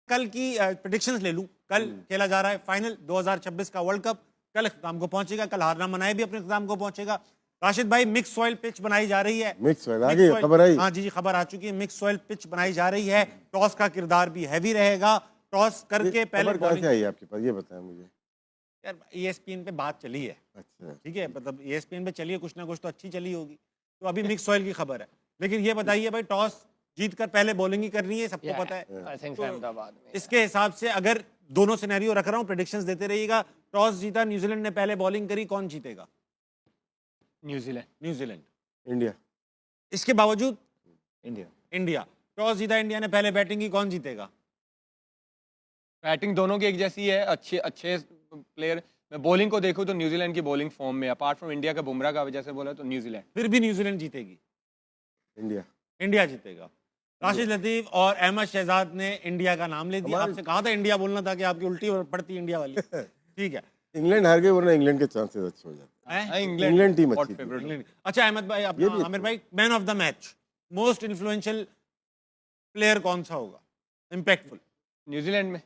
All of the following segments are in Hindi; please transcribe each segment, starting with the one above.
कल की प्रेडिक्शंस ले लूं। कल खेला जा रहा है फाइनल 2026 का वर्ल्ड कप, कल इख्तिताम को पहुंचेगा, कल हारना मनाए भी अपने इख्तिताम को पहुंचेगा। राशिद भाई, मिक्स सॉइल पिच बनाई जा रही है। मिक्स सॉइल आ गई खबर आई? हाँ जी, खबर आ चुकी है, मिक्स सॉइल पिच बनाई जा रही है। टॉस का किरदार भी हैवी रहेगा। टॉस करके पहले बॉलिंग आई आपके पास, ये बताएं मुझे। यार ESPN पे बात चली है, अच्छा ठीक है, मतलब ESPN पे चलिए, कुछ ना कुछ तो अच्छी चली होगी, तो अभी मिक्स सॉइल की खबर है। लेकिन ये बताइए भाई, टॉस जीत कर पहले बॉलिंग ही करनी है, सबको पता है। आई थिंक तो अहमदाबाद में इसके हिसाब से अगर दोनों सिनेरियो रख रहा हूँ, प्रेडिक्शंस देते रहिएगा। टॉस जीता, न्यूजीलैंड ने पहले बॉलिंग करी, कौन जीतेगा? न्यूजीलैंड। न्यूजीलैंड। इंडिया। इसके बावजूद इंडिया। इंडिया। टॉस जीता, इंडिया ने पहले बैटिंग की, कौन जीतेगा? बैटिंग दोनों की एक जैसी है, अच्छे अच्छे प्लेयर। मैं बॉलिंग को देखूं तो न्यूजीलैंड की बॉलिंग फॉर्म में, अपार्ट फ्रॉम इंडिया का बुमराह का वजह से बोला तो न्यूजीलैंड। फिर भी न्यूजीलैंड जीतेगी? इंडिया। इंडिया जीतेगा। राशिद लतीफ और अहमद शहजाद ने इंडिया का नाम ले दिया। आपसे कहा था इंडिया बोलना था कि आपकी उल्टी पड़ती इंडिया वाली। ठीक है, इंग्लैंड हार गई, वरना इंग्लैंड के चांसेस अच्छे हो जाते हैं। इंग्लैंड टीम अच्छी थी। इंग्लैंड। अच्छा अहमद भाई, अपना आमिर भाई, man of the match, most influential player कौन सा होगा, इम्पैक्टफुल? न्यूजीलैंड में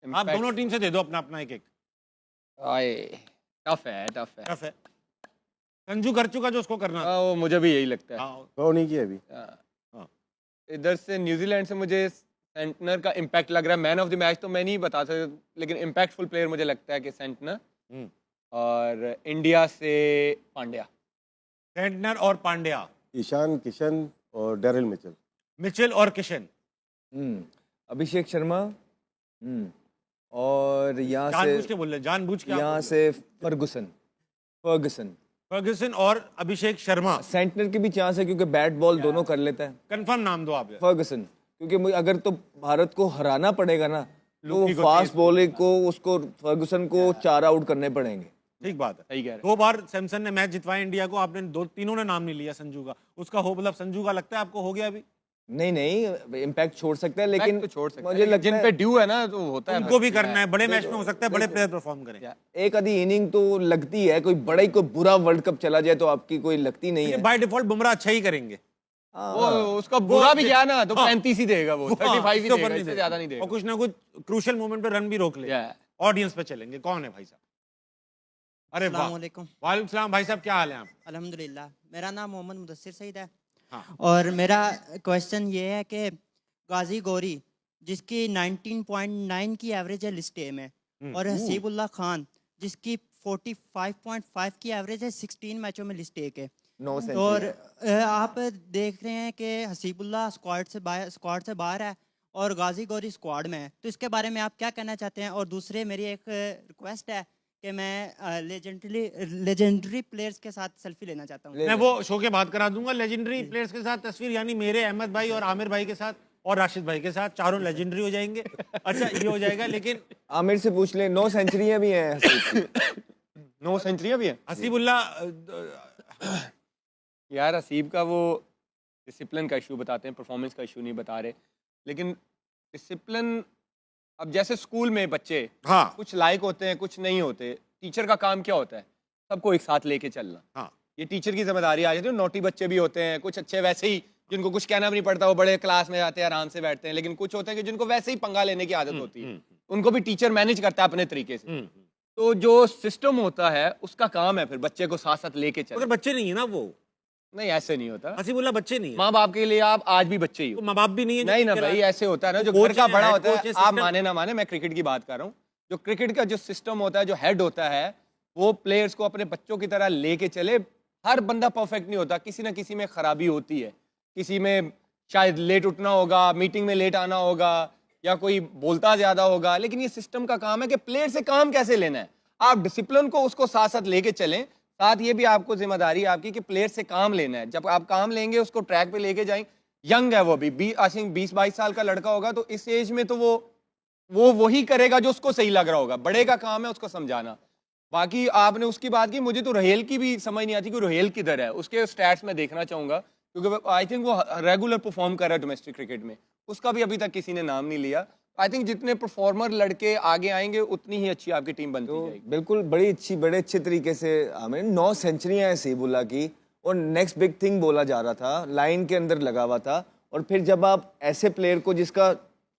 आप दोनों टीम से दे दो अपना अपना एक एक। टफ है, टफ है, टफ है। संजू कर चुका जो उसको करना था। वो मुझे भी यही लगता है। वो नहीं किया अभी। इधर से न्यूजीलैंड से मुझे सेंटनर का इम्पैक्ट लग रहा है। मैन ऑफ द मैच तो मैं नहीं बता सकता, लेकिन इम्पैक्टफुल प्लेयर मुझे लगता है कि सेंटनर। और इंडिया से पांड्या। सेंटनर और पांड्या। ईशान किशन और डेरिल मिचेल। मिचेल और किशन। अभिषेक शर्मा। और यहाँ जानबूझ के बोल रहे, जानबूझ के यहाँ से फर्गुसन। फर्गुसन और अभिषेक शर्मा। सेंटनर की भी चांस है क्योंकि बैट बॉल दोनों कर लेता है। कंफर्म नाम दो आप। फर्गुसन, क्योंकि अगर तो भारत को हराना पड़ेगा ना, तो फास्ट बॉलिंग को उसको फर्गुसन को 4 आउट करने पड़ेंगे। ठीक बात है, सही कह रहे हैं। 2 बार सैमसन ने मैच जितवाया इंडिया को, आपने तीनों ने नाम नहीं लिया संजू का। उसका हो, मतलब संजू का लगता है आपको हो गया अभी? नहीं, इम्पैक्ट छोड़ सकता है, लेकिन तो छोड़ सकता मुझे है, लगता जिन है पे ड्यू है ना तो होता है, उनको भी करना है। बड़े मैच में हो सकता है बड़े प्लेयर परफॉर्म करें। एक आधी इनिंग तो लगती है, कोई बड़ा ही कोई बुरा वर्ल्ड कप चला जाए तो आपकी कोई लगती नहीं है। बाय डिफॉल्ट बुमराह अच्छा ही करेंगे। वो उसका बुरा भी गया ना तो 35 ही देगा, वो 35 ही देगा, इससे ज्यादा नहीं देगा। और कुछ ना कुछ क्रूशियल मोमेंट पे रन भी रोक ले। ऑडियंस पे चलेंगे, कौन है भाई साहब? अरे वालेकुम सलाम भाई साहब, क्या हाल है आप? अल्हम्दुलिल्लाह। मेरा नाम मोहम्मद मुदस्सिर सईद है। हाँ। और मेरा क्वेश्चन ये है कि गाजी गौरी, जिसकी 19.9 की एवरेज है लिस्ट ए में, और हसीबुल्लाह खान जिसकी 45.5 की एवरेज है 16 मैचों में लिस्ट ए के, और आप देख रहे हैं कि हसीबुल्लाह स्क्वाड से बाहर है और गाजी गौरी स्क्वाड में है, तो इसके बारे में आप क्या कहना चाहते हैं? और दूसरे मेरी एक रिक्वेस्ट है कि मैं लेजेंडरी प्लेयर्स के साथ सेल्फी लेना चाहता हूँ। मैं वो शो के बाद करा दूंगा, लेजेंडरी प्लेयर्स के साथ तस्वीर, यानी मेरे, अहमद भाई और आमिर भाई के साथ और राशिद भाई के साथ, चारों लेजेंडरी हो जाएंगे। अच्छा ये हो जाएगा, लेकिन आमिर से पूछ ले, 9 सेंचुरियां भी हैं। 9 सेंचुरियां भी हैं हसीबुल्लाह। यार हसीब का वो डिसिप्लिन का इशू बताते हैं, परफॉर्मेंस का इशू नहीं बता रहे, लेकिन डिसिप्लिन, अब जैसे स्कूल में बच्चे कुछ लायक होते हैं, कुछ नहीं होते, टीचर का काम क्या होता है? सबको एक साथ लेके चलना। ये टीचर की जिम्मेदारी आ जाती है। नोटी बच्चे भी होते हैं, कुछ अच्छे वैसे ही जिनको कुछ कहना भी नहीं पड़ता, वो बड़े क्लास में जाते हैं, आराम से बैठते हैं, लेकिन कुछ होते हैं कि जिनको वैसे ही पंगा लेने की आदत होती है, उनको भी टीचर मैनेज करता है अपने तरीके से। तो जो सिस्टम होता है उसका काम है फिर बच्चे को साथ साथ लेके चलना। अगर बच्चे नहीं है ना, वो नहीं, ऐसे नहीं होता। हसीबुल्लाह बच्चे नहीं है, माँ बाप के लिए आप आज भी बच्चे ही हो। माँ बाप भी नहीं है। नहीं ना भाई, ऐसे होता है ना, जो घर का बड़ा होता है, आप माने ना माने, मैं क्रिकेट की बात कर रहा हूँ। जो क्रिकेट का जो सिस्टम होता है, जो हेड होता है, वो प्लेयर्स को अपने बच्चों की तरह लेके चले। हर बंदा परफेक्ट नहीं होता, किसी ना किसी में खराबी होती है, किसी में शायद लेट उठना होगा, मीटिंग में लेट आना होगा, या कोई बोलता ज्यादा होगा, लेकिन ये सिस्टम का काम है कि प्लेयर से काम कैसे लेना है। आप डिसिप्लिन को उसको साथ साथ लेके चलें, साथ ये भी आपको जिम्मेदारी है आपकी कि प्लेयर से काम लेना है। जब आप काम लेंगे, उसको ट्रैक पे लेके जाएंगे। यंग है वो अभी, आई थिंक 20-22 साल का लड़का होगा, तो इस एज में तो वो वही करेगा जो उसको सही लग रहा होगा। बड़े का काम है उसको समझाना। बाकी आपने उसकी बात की, मुझे तो रोहेल की भी समझ नहीं आती कि रोहेल किधर है। उसके स्टैट्स में देखना चाहूंगा, क्योंकि आई थिंक वो रेगुलर परफॉर्म कर रहा है डोमेस्टिक क्रिकेट में, उसका भी अभी तक किसी ने नाम नहीं लिया। आई थिंक जितने परफॉर्मर लड़के आगे आएंगे उतनी ही अच्छी आपकी टीम बनती जाएगी। बिल्कुल, बड़े अच्छे तरीके से हमें 9 सेंचुरियां हैं हसीबुल्लाह की, और नेक्स्ट बिग थिंग बोला जा रहा था, लाइन के अंदर लगा हुआ था। और फिर जब आप ऐसे प्लेयर को जिसका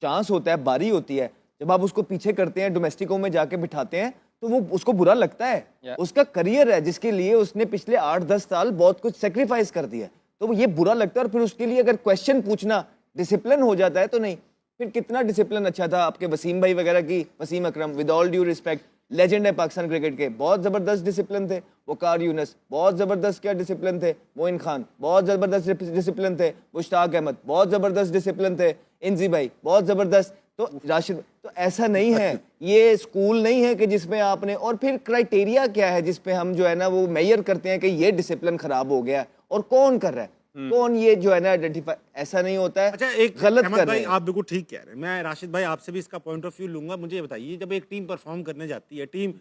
चांस होता है, बारी होती है, जब आप उसको पीछे करते हैं, डोमेस्टिको में जाके बिठाते हैं, तो वो उसको बुरा लगता है। उसका करियर है जिसके लिए उसने पिछले 8-10 साल बहुत कुछ सेक्रीफाइस कर दिया है, तो वो ये बुरा लगता है। और फिर उसके लिए अगर क्वेश्चन पूछना डिसिप्लिन हो जाता है तो नहीं। फिर कितना डिसिप्लिन अच्छा था आपके वसीम भाई वगैरह की, Wasim Akram, with all due respect, legend है पाकिस्तान क्रिकेट के, बहुत जबरदस्त डिसिप्लिन थे। वकार यूनस बहुत जबरदस्त क्या डिसिप्लिन थे, मोइन खान बहुत जबरदस्त डिसिप्लिन थे, मुश्ताक अहमद बहुत जबरदस्त डिसिप्लिन थे, इंजी भाई बहुत जबरदस्त। तो राशिद, तो ऐसा नहीं है, ये स्कूल नहीं है कि जिसमें आपने, और फिर क्राइटेरिया क्या है जिसपे हम जो है ना वो मेजर करते हैं कि ये डिसिप्लिन खराब हो गया और कौन कर रहा है, कौन ये जो है ना आइडेंटिफाई, ऐसा नहीं होता है। अच्छा, एक गलत अहमद कर भाई रहे हैं। आप बिल्कुल ठीक कह रहे हैं। मैं राशिद भाई आपसे भी इसका पॉइंट ऑफ व्यू लूंगा। मुझे ये बताइए, जब एक टीम परफॉर्म करने जाती है, टीम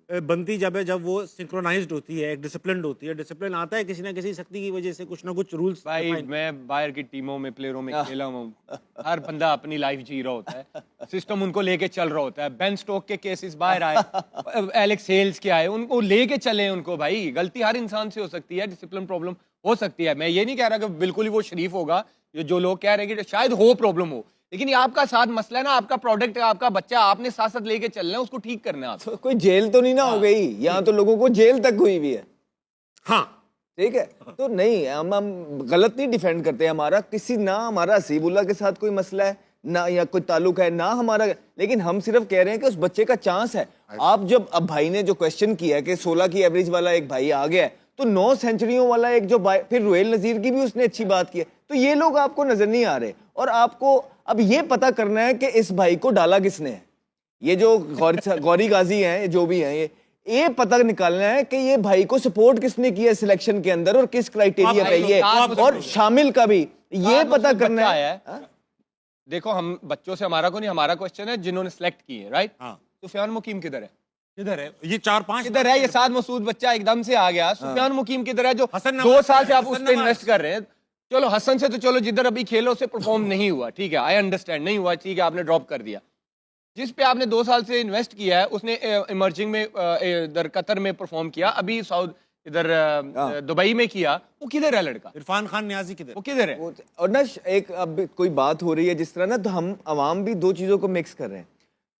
बनती जब है, जब वो सिंक्रोनाइज्ड होती है, एक डिसिप्लिन्ड होती है, डिसिप्लिन आता है किसी ना किसी शक्ति की वजह से, कुछ ना कुछ रूल्स। भाई मैं बाहर की टीमों में, प्लेयरों में खेला हूँ, हर बंदा अपनी लाइफ जी रहा होता है, सिस्टम उनको लेके चल रहा होता है। बेन स्टोक के केसेस बाहर आए, एलेक्स हेल्स के आए, उनको लेके चले उनको। भाई गलती हर इंसान से हो सकती है, डिसिप्लिन प्रॉब्लम हो सकती है। मैं ये नहीं कह रहा कि बिल्कुल ही वो शरीफ होगा, ये जो लोग कह रहे हैं कि शायद हो प्रॉब्लम हो, लेकिन ये आपका साथ मसला है ना, आपका प्रोडक्ट है, आपका बच्चा, आपने साथ साथ लेके चलना है, उसको ठीक करना है। तो कोई जेल तो नहीं ना हो गई, यहाँ तो लोगों को जेल तक हुई भी है। हाँ ठीक है, तो नहीं, हम गलत नहीं डिफेंड करते। हमारा किसी ना, हमारा हसीबुल्ला के साथ कोई मसला है ना, या कोई ताल्लुक है ना हमारा, लेकिन हम सिर्फ कह रहे हैं कि उस बच्चे का चांस है। आप जब, अब भाई ने जो क्वेश्चन किया है कि 16 की एवरेज वाला एक भाई आ गया है, तो 9 सेंचुरियों वाला एक जो, फिर रोहेल नजीर की भी उसने अच्छी बात की है, तो ये लोग आपको नजर नहीं आ रहे। और आपको अब ये पता करना है कि इस भाई को डाला किसने है। ये जो गौरी गाजी हैं, जो भी हैं, ये पता निकालना है कि ये भाई को सपोर्ट किसने किया सिलेक्शन के अंदर और किस क्राइटेरिया पे ये, और शामिल का भी ये पता करना है। देखो, हम बच्चों से, हमारा को नहीं, हमारा क्वेश्चन है जिन्होंने सेलेक्ट किए, राइट? हाँ। सुफियान मुकीम किधर है? किधर है ये 4-5? किधर है ये साद मसूद बच्चा एकदम से आ गया? सुफियान मुकीम किधर है जो हसन 2 नवाज साल से आप हसन उस पर नवाज। इन्वेस्ट कर रहे हैं? चलो हसन से तो चलो, जिधर अभी खेलो उसे परफॉर्म नहीं हुआ, ठीक है, आई अंडरस्टैंड, नहीं हुआ, ठीक है, आपने ड्रॉप कर दिया। जिस पे आपने 2 साल से इन्वेस्ट किया है उसने इमर्जिंग में इधर कतर में परफॉर्म किया, अभी साउथ इधर दुबई में किया, वो किधर है लड़का? इरफान खान न्याजी किधर? वो किधर है? और ना एक अब कोई बात हो रही है जिस तरह ना, तो हम अवाम भी 2 चीज़ों को मिक्स कर रहे हैं।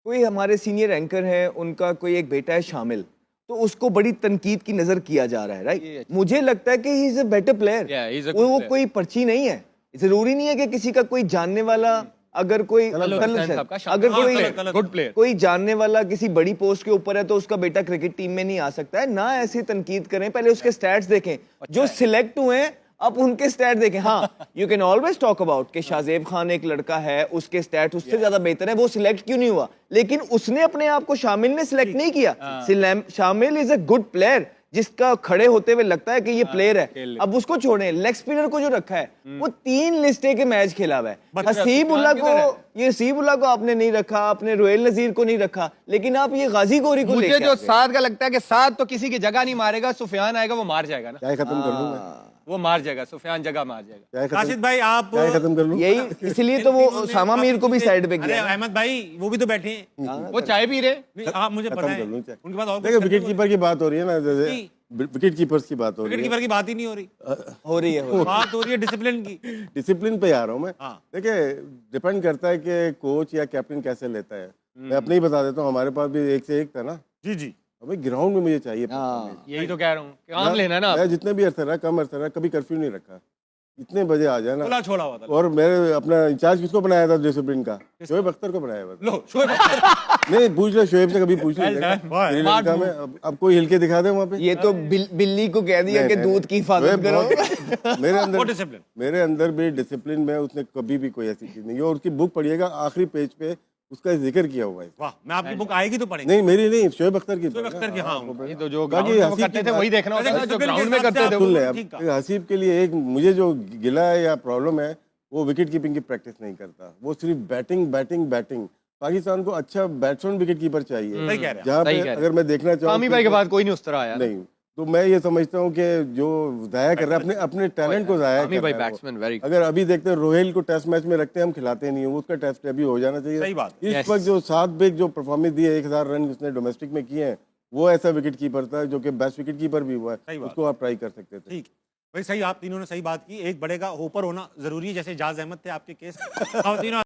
कोई हमारे सीनियर एंकर है, उनका कोई एक बेटा है शामिल, तो उसको बड़ी तनकीद की नजर किया जा रहा है, राइट? मुझे लगता है कि he is a better player. वो कोई पर्ची नहीं है, जरूरी नहीं है कि किसी का कोई जानने वाला, अगर कोई अगर गुड प्लेयर, कोई जानने वाला किसी बड़ी पोस्ट के ऊपर है तो उसका बेटा क्रिकेट टीम में नहीं आ सकता है ना। ऐसी तनकीद करें, पहले उसके स्टैट्स देखें, जो सिलेक्ट हुए हैं आप उनके स्टैट देखें। हाँ, you can always talk about कि शाहजेब खान एक लड़का है, उसके स्टैट उससे ज्यादा बेहतर है, वो सिलेक्ट क्यों नहीं हुआ, लेकिन उसने अपने आप को शामिल ने सिलेक्ट नहीं किया। शामिल इज अ गुड प्लेयर, जिसका खड़े होते हुए लगता है कि ये प्लेयर है। अब उसको छोड़ें, लेग स्पिनर को जो रखा है वो 3 लिस्टे के मैच खेला हुआ है। हसीबुल्ला को, ये हसीबुल्ला को आपने नहीं रखा, आपने रोहेल नजीर को नहीं रखा, लेकिन आप ये गाजी गोरी को मुझे जो साद का लगता है कि साद तो किसी की जगह नहीं मारेगा, सुफियान आएगा वो मार जाएगा ना, चाय खत्म कर लूं मैं, वो मार जाएगा, सुफियान जगह मार जाएगा। राशिद भाई आप चाय खत्म कर लूं। यही इसलिए तो वो सामा मीर को भी साइड पे अरे किया। अहमद भाई वो भी तो बैठे हैं, वो चाय पी रहे। नहीं आप मुझे पता खत्म है कर लूं चाय। उनके पास और देखो, विकेट कीपर की बात हो रही है ना, जैसे विकेट कीपर्स की बात हो रही विकेट है, कीपर की बात ही नहीं हो रही, हो रही है। बात हो रही है डिसिप्लिन की। डिसिप्लिन पे आ रहा हूँ मैं। हाँ। देखिए, डिपेंड करता है कि कोच या कैप्टन कैसे लेता है। मैं अपने ही बता देता हूँ, हमारे पास भी 1 से 1 था ना, जी जी, हमें ग्राउंड में मुझे चाहिए। यही तो कह रहा हूँ, काम लेना ना। मैं जितने भी अरसा रहा, कम अरसा रहा, कभी कर्फ्यू नहीं रखा, इतने बजे आ जाना। खुला छोड़ा हुआ था। और मेरे अपना इंचार्ज किसको बनाया था डिसिप्लिन का? शोएब अख्तर को बनाया हुआ था। लो शोएब अख्तर। नहीं, पूछ लो शोएब से, कभी पूछ लो श्रीलंका में। अब कोई हिल के दिखा दे वहाँ पे। ये तो बिल्ली को कह दिया कि दूध की हिफाजत करो। मेरे अंदर भी डिसिप्लिन में उसने कभी भी कोई ऐसी चीज नहीं है। और उसकी बुक पढ़िएगा, आखिरी पेज पे उसका जिक्र किया हुआ है। वाह, मैं आपकी बुक आएगी तो पढ़ेंगे। नहीं, मेरी नहीं, शोएब अख्तर की। शोएब अख्तर की, हाँ। ये तो जो ग्राउंड में करते थे वही देखना होता है, जो ग्राउंड में करते थे। सुन ले, अब हसीब के लिए एक मुझे जो गिला है या प्रॉब्लम है, वो विकेट कीपिंग की प्रैक्टिस नहीं करता, वो सिर्फ बैटिंग बैटिंग बैटिंग। पाकिस्तान को अच्छा बैट्समैन विकेट कीपर चाहिए, जहाँ पे अगर मैं देखना चाहूँ, आमिर भाई के बाद कोई नहीं उस तरह आया। नहीं, तो मैं ये समझता हूँ कि जो जाया कर रहा है अपने टैलेंट को जाया कर रहा है। अगर अभी देखते हैं रोहेल को टेस्ट मैच में रखते हैं, हम खिलाते नहीं हूँ, उसका टेस्ट अभी हो जाना चाहिए। सही बात। इस वक्त जो 7 बेग जो परफॉर्मेंस दी है, 1000 रन उसने डोमेस्टिक में किए हैं, वो ऐसा विकेट कीपर था जो कि बेस्ट विकेट कीपर भी हुआ है, उसको आप ट्राई कर सकते थे। ठीक भाई, सही, आप तीनों ने सही बात की। एक बड़े का होपर होना जरूरी है, जैसे इजाज अहमद थे आपके केस। तीनों